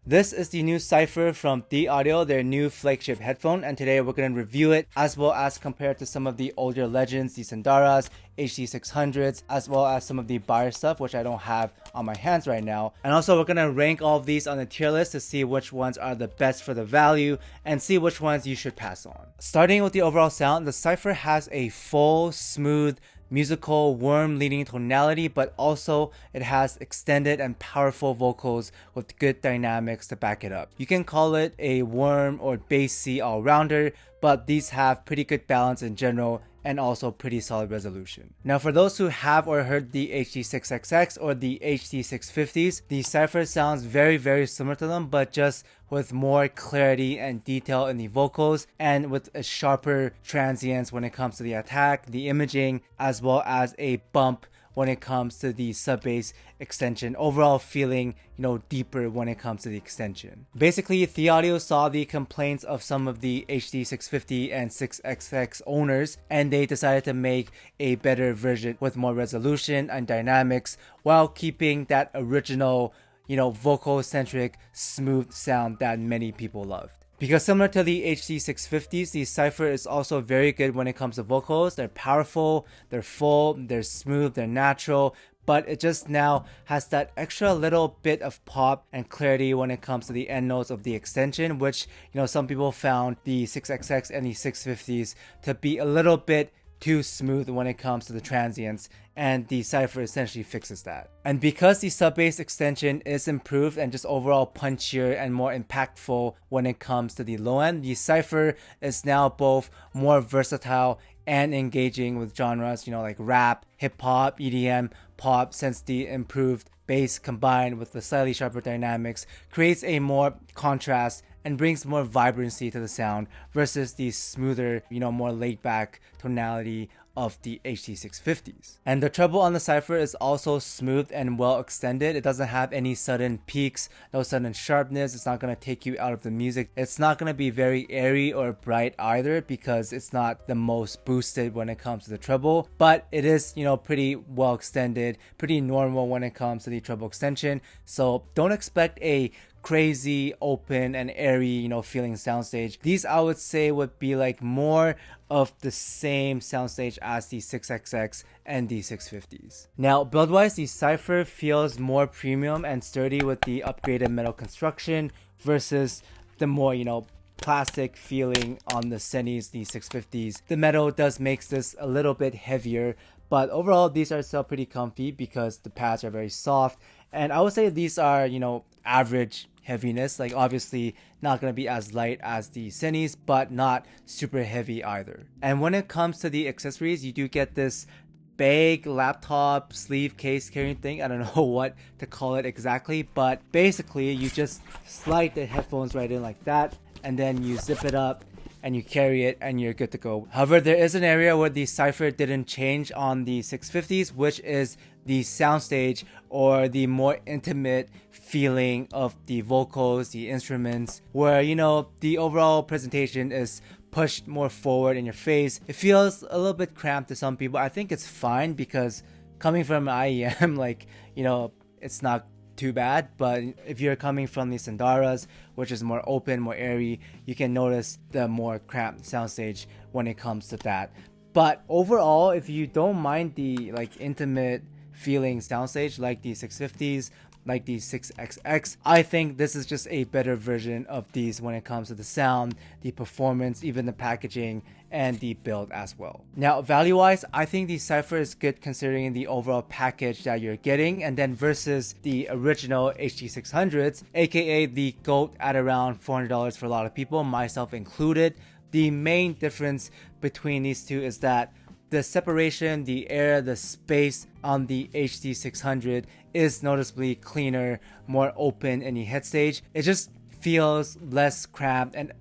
This is the new Cypher from Thieaudio, their new flagship headphone, and today we're going to review it as well as compare it to some of the older legends, the SUNDARAs, HD600s, as well as some of the Beyer stuff, which I don't have on my hands right now. And also we're going to rank all of these on the tier list to see which ones are the best for the value and see which ones you should pass on. Starting with the overall sound, the Cypher has a full, smooth, musical, warm leading tonality, but also it has extended and powerful vocals with good dynamics to back it up. You can call it a warm or bassy all-rounder, but these have pretty good balance in general and also pretty solid resolution. Now for those who have or heard the HD6XX or the HD650s, the Cypher sounds very similar to them, but just with more clarity and detail in the vocals and with a sharper transients when it comes to the attack, the imaging, as well as a bump when it comes to the sub-bass extension, overall feeling, deeper when it comes to the extension. Basically, Thieaudio saw the complaints of some of the HD650 and 6XX owners, and they decided to make a better version with more resolution and dynamics while keeping that original, vocal-centric, smooth sound that many people loved. Because similar to the HD650s, the Cypher is also very good when it comes to vocals. They're powerful, they're full, they're smooth, they're natural, but it just now has that extra little bit of pop and clarity when it comes to the end notes of the extension, which, some people found the 6XX and the 650s to be a little bit too smooth when it comes to the transients, and the Cypher essentially fixes that. And because the sub-bass extension is improved and just overall punchier and more impactful when it comes to the low end, the Cypher is now both more versatile and engaging with genres, like rap, hip-hop, EDM, pop, since the improved bass combined with the slightly sharper dynamics creates a more contrast and brings more vibrancy to the sound versus the smoother, more laid-back tonality of the HD650s. And the treble on the Cypher is also smooth and well extended. It doesn't have any sudden peaks, no sudden sharpness. It's not going to take you out of the music. It's not going to be very airy or bright either because it's not the most boosted when it comes to the treble, but it is, pretty well extended, pretty normal when it comes to the treble extension. So don't expect a crazy open and airy feeling soundstage. These I would say would be like more of the same soundstage as the 6XX and the 650s. Now build wise, the Cypher feels more premium and sturdy with the upgraded metal construction versus the more plastic feeling on the SENs, the 650s. The metal does makes this a little bit heavier, but overall these are still pretty comfy because the pads are very soft, and I would say these are average heaviness, like obviously not going to be as light as the SENs, but not super heavy either. And when it comes to the accessories, you do get this bag, laptop, sleeve case carrying thing. I don't know what to call it exactly, but basically you just slide the headphones right in like that, and then you zip it up and you carry it and you're good to go. However, there is an area where the Cypher didn't change on the 650s, which is the soundstage or the more intimate feeling of the vocals, the instruments, where the overall presentation is pushed more forward in your face. It feels a little bit cramped to some people. I think it's fine because coming from IEM, it's not too bad, but if you're coming from the SUNDARAs, which is more open, more airy, you can notice the more cramped soundstage when it comes to that. But overall, if you don't mind the intimate feeling soundstage like the 650s, like the 6XX, I think this is just a better version of these when it comes to the sound, the performance, even the packaging, and the build as well. Now value wise, I think the Cypher is good considering the overall package that you're getting, and then versus the original HD600s, aka the GOAT at around $400 for a lot of people, myself included. The main difference between these two is that the separation, the air, the space on the HD600 is noticeably cleaner, more open in the head stage. It just feels less cramped and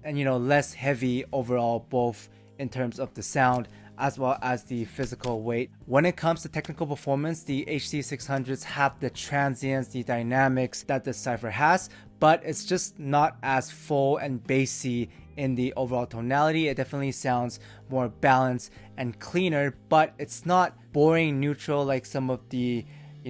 less heavy overall, both in terms of the sound as well as the physical weight. When it comes to technical performance, the HD600s have the transients, the dynamics that the Cypher has, but it's just not as full and bassy in the overall tonality. It definitely sounds more balanced and cleaner, but it's not boring neutral like some of the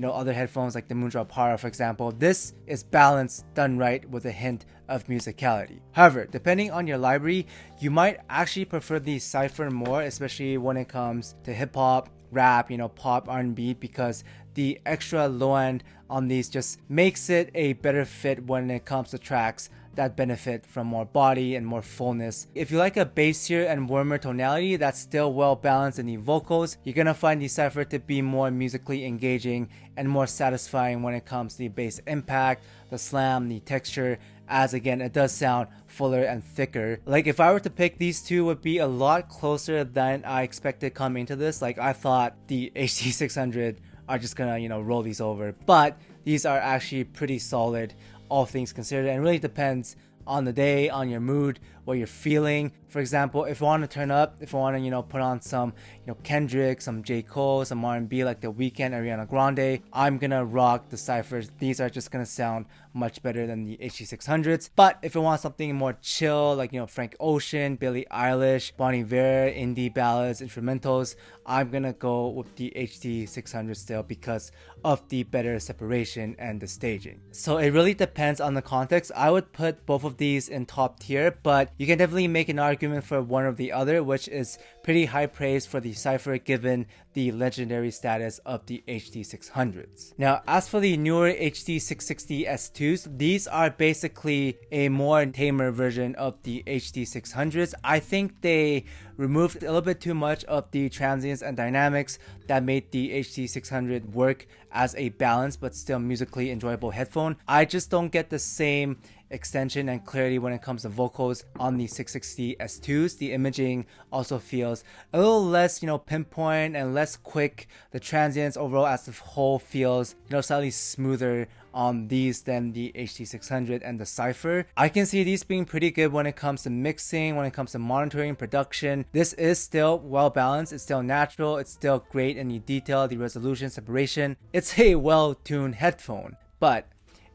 other headphones like the Moondrop Para, for example. This is balanced, done right, with a hint of musicality. However, depending on your library, you might actually prefer the Cypher more, especially when it comes to hip-hop, rap, pop, R&B, because the extra low end on these just makes it a better fit when it comes to tracks that benefit from more body and more fullness. If you like a bassier and warmer tonality that's still well balanced in the vocals, you're gonna find the Cypher to be more musically engaging and more satisfying when it comes to the bass impact, the slam, the texture, as again it does sound fuller and thicker. Like if I were to pick, these two would be a lot closer than I expected coming into this. Like I thought the HD600 are just gonna roll these over, but these are actually pretty solid, all things considered, and really depends on the day, on your mood, what you're feeling. For example, if I want to turn up, if I want to put on some Kendrick, some J. Cole, some R&B like The Weeknd, Ariana Grande, I'm gonna rock the Cyphers. These are just gonna sound much better than the HD600s. But if I want something more chill, like Frank Ocean, Billie Eilish, Bon Iver, indie ballads, instrumentals, I'm gonna go with the HD600 still because of the better separation and the staging. So it really depends on the context. I would put both of these in top tier, but you can definitely make an argument for one or the other, which is pretty high praise for the Cypher given the legendary status of the HD600s. Now, as for the newer HD660S2s, these are basically a more tamer version of the HD600s. I think they removed a little bit too much of the transients and dynamics that made the HD600 work as a balanced but still musically enjoyable headphone. I just don't get the same extension and clarity when it comes to vocals on the 660S2s. The imaging also feels a little less, pinpoint and less quick. The transients overall as a whole feels, slightly smoother on these than the HD600 and the Cypher. I can see these being pretty good when it comes to mixing, when it comes to monitoring, production. This is still well balanced, it's still natural, it's still great in the detail, the resolution, separation. It's a well-tuned headphone, but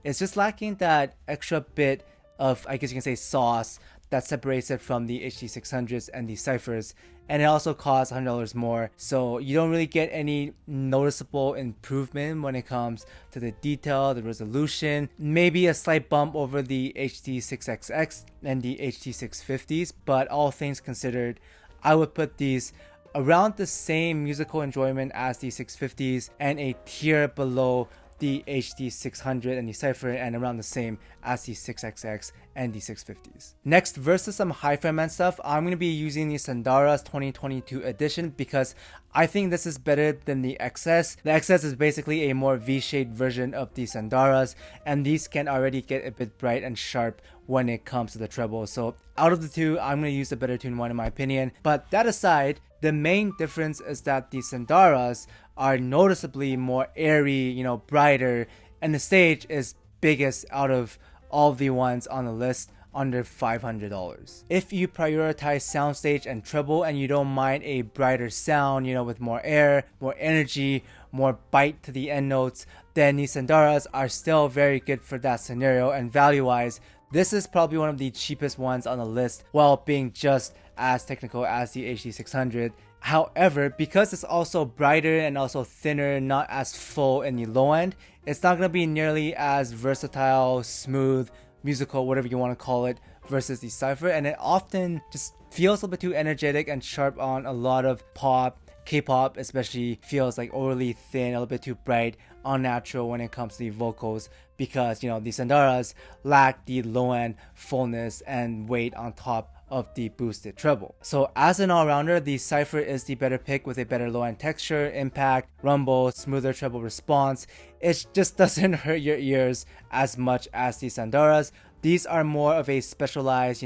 it's just lacking that extra bit of, I guess you can say, sauce that separates it from the HD600s and the Cyphers, and it also costs $100 more, so you don't really get any noticeable improvement when it comes to the detail, the resolution. Maybe a slight bump over the HD6XX and the HD650s, but all things considered, I would put these around the same musical enjoyment as the 650s and a tier below the HD600 and the Cypher, and around the same as the 6XX and the 650s. Next, versus some HIFIMAN stuff, I'm going to be using the SUNDARA's 2022 edition because I think this is better than the XS. The XS is basically a more V-shaped version of the SUNDARA's, and these can already get a bit bright and sharp when it comes to the treble. So out of the two, I'm going to use the better tuned one in my opinion. But that aside, the main difference is that the SUNDARA's are noticeably more airy, brighter, and the stage is biggest out of all the ones on the list, under $500. If you prioritize soundstage and treble and you don't mind a brighter sound, with more air, more energy, more bite to the end notes, then the SUNDARA's are still very good for that scenario. And value wise, this is probably one of the cheapest ones on the list while being just as technical as the HD600. However, because it's also brighter and also thinner, not as full in the low end, it's not going to be nearly as versatile, smooth, musical, whatever you want to call it, versus the Cypher, and it often just feels a little bit too energetic and sharp on a lot of pop. K-pop especially feels like overly thin, a little bit too bright, unnatural when it comes to the vocals, because the SUNDARA's lack the low end fullness and weight on top of the boosted treble. So as an all-rounder, the Cypher is the better pick with a better low-end texture, impact, rumble, smoother treble response. It just doesn't hurt your ears as much as the SUNDARA's. These are more of a specialized,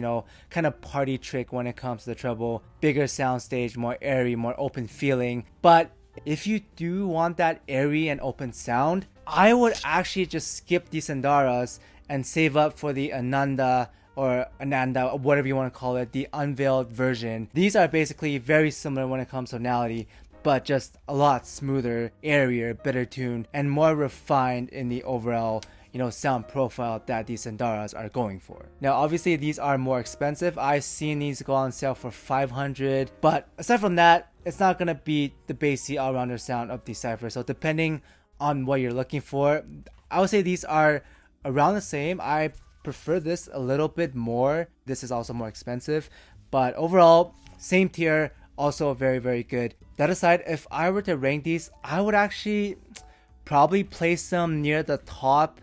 kind of party trick when it comes to the treble. Bigger soundstage, more airy, more open feeling. But if you do want that airy and open sound, I would actually just skip the SUNDARA's and save up for the ANANDA or ANANDA, or whatever you want to call it, the unveiled version. These are basically very similar when it comes to tonality, but just a lot smoother, airier, better tuned, and more refined in the overall sound profile that these SUNDARA's are going for. Now obviously these are more expensive. I've seen these go on sale for $500, but aside from that, it's not gonna beat the bassy all-rounder sound of the Cypher. So depending on what you're looking for. I would say these are around the same. I prefer this a little bit more. This is also more expensive, but overall same tier, also very, very good. That aside, if I were to rank these, I would actually probably place them near the top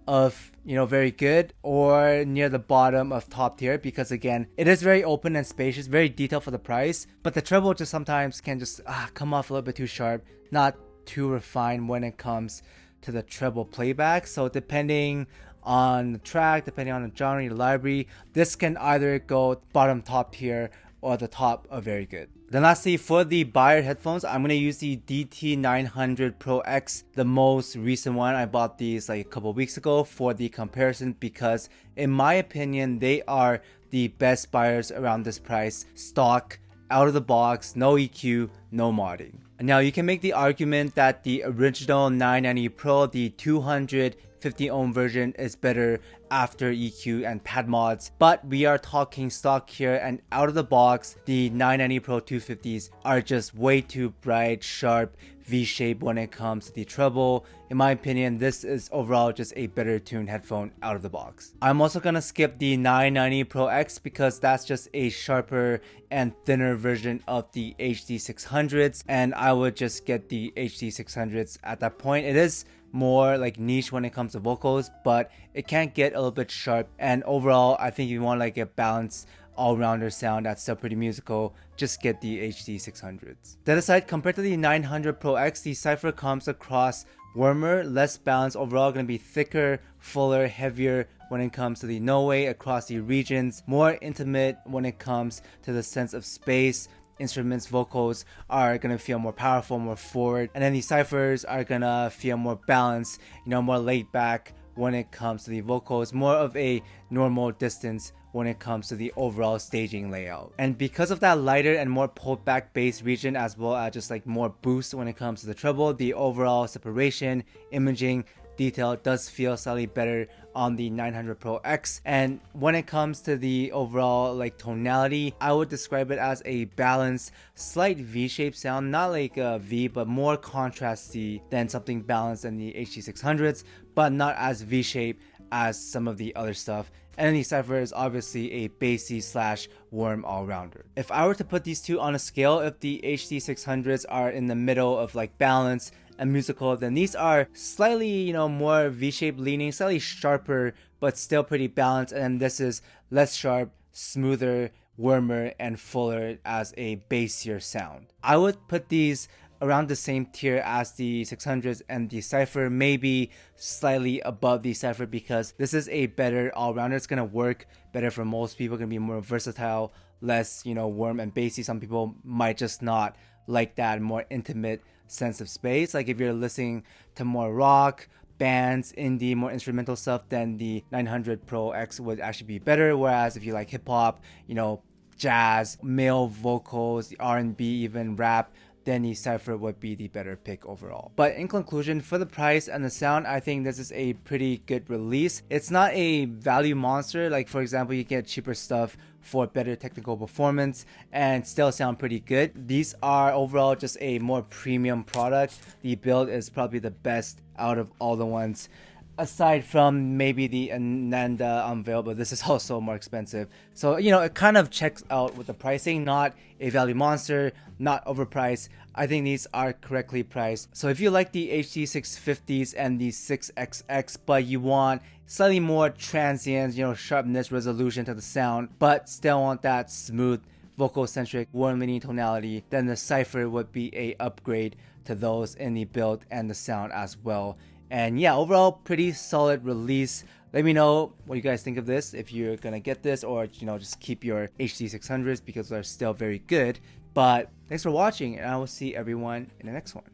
of, you know, very good, or near the bottom of top tier, because again, it is very open and spacious, very detailed for the price, but the treble just sometimes can just come off a little bit too sharp, not too refined when it comes to the treble playback. So depending on the track, depending on the genre, your library, this can either go bottom top tier or the top of very good. Then lastly, for the Beyer headphones, I'm going to use the DT900 Pro X, the most recent one. I bought these like a couple weeks ago for the comparison, because in my opinion, they are the best Beyers around this price. Stock, out of the box, no EQ, no modding. And now you can make the argument that the original 990 Pro, the 250 ohm version, is better after EQ and pad mods, but we are talking stock here, and out of the box, the 990 Pro 250s are just way too bright, sharp, V-shape when it comes to the treble. In my opinion, this is overall just a better tuned headphone out of the box. I'm also gonna skip the 990 Pro X because that's just a sharper and thinner version of the HD600s, and I would just get the HD600s at that point. It is more like niche when it comes to vocals, but it can get a little bit sharp, and overall I think you want like a balanced all-rounder sound that's still pretty musical, just get the HD600s. That aside, compared to the 900 Pro X, the Cypher comes across warmer, less balanced, overall going to be thicker, fuller, heavier when it comes to the no way across the regions, more intimate when it comes to the sense of space. Instruments, vocals are gonna feel more powerful, more forward, and then the ciphers are gonna feel more balanced, you know, more laid back when it comes to the vocals, more of a normal distance when it comes to the overall staging layout. And because of that lighter and more pulled back bass region, as well as just like more boost when it comes to the treble, the overall separation, imaging, detail does feel slightly better on the 900 Pro X. And when it comes to the overall like tonality, I would describe it as a balanced, slight V-shaped sound, not like a V, but more contrasty than something balanced in the HD600s, but not as V-shaped as some of the other stuff. And the Cypher is obviously a bassy slash warm all-rounder. If I were to put these two on a scale, if the HD600s are in the middle of like balance and musical, then these are slightly, you know, more V-shaped leaning, slightly sharper, but still pretty balanced. And this is less sharp, smoother, warmer, and fuller as a bassier sound. I would put these around the same tier as the 600s and the Cypher, maybe slightly above the Cypher, because this is a better all-rounder. It's gonna work better for most people, gonna be more versatile, less, you know, warm and bassy. Some people might just not like that more intimate sense of space. Like if you're listening to more rock, bands, indie, more instrumental stuff, then the 900 Pro X would actually be better. Whereas if you like hip-hop, you know, jazz, male vocals, R&B, even rap, then the Cypher would be the better pick overall. But in conclusion, for the price and the sound, I think this is a pretty good release. It's not a value monster. Like for example, you get cheaper stuff for better technical performance and still sound pretty good. These are overall just a more premium product. The build is probably the best out of all the ones, aside from maybe the ANANDA Unveiled, but this is also more expensive. So, you know, it kind of checks out with the pricing, not a value monster, not overpriced. I think these are correctly priced. So if you like the HD650s and the 6XX, but you want slightly more transient, you know, sharpness, resolution to the sound, but still want that smooth, vocal-centric, warm leaning tonality, then the Cypher would be a upgrade to those in the build and the sound as well. And yeah, overall pretty solid release. Let me know what you guys think of this, if you're gonna get this, or, you know, just keep your HD600s because they're still very good. But thanks for watching, and I will see everyone in the next one.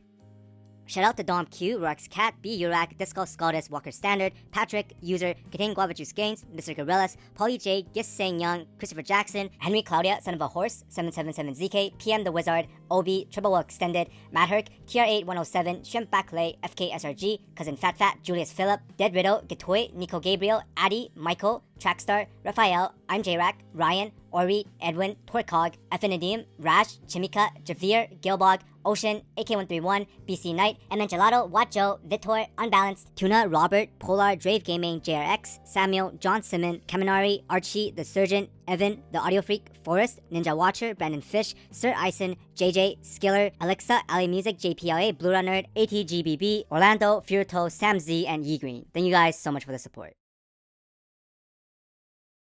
Shout out to Dom Q, Rox Cat, B Urak, Disco Scaldus, Walker Standard, Patrick, User, Kating Guava Juice Gains, Mr. Gorillas, Polly J, Gis Sang Young, Christopher Jackson, Henry Claudia, Son of a Horse, 777ZK, PM the Wizard, Obi, Triple Extended, Matt Herc, TR8107, Shrimp Backlay, FK SRG, Cousin Fat Fat, Julius Phillip, Dead Riddle, Gatoy, Nico Gabriel, Addy, Michael, Trackstar, Raphael, I'm J-Rack, Ryan, Ori, Edwin, Torcog, Effinadim, Rash, Chimika, Javier, Gilbog, Ocean, AK131, BC Knight, MN Gelato, Watjo, Vitor, Unbalanced, Tuna, Robert, Polar, Drave Gaming, JRX, Samuel, John Simon, Kaminari, Archie, The Surgeon, Evan, The Audio Freak, Forrest, Ninja Watcher, Brandon Fish, Sir Ison, JJ, Skiller, Alexa, Ali Music, JPLA, Blue Runner, ATGBB, Orlando, Furto, Sam Z, and Yee Green. Thank you guys so much for the support.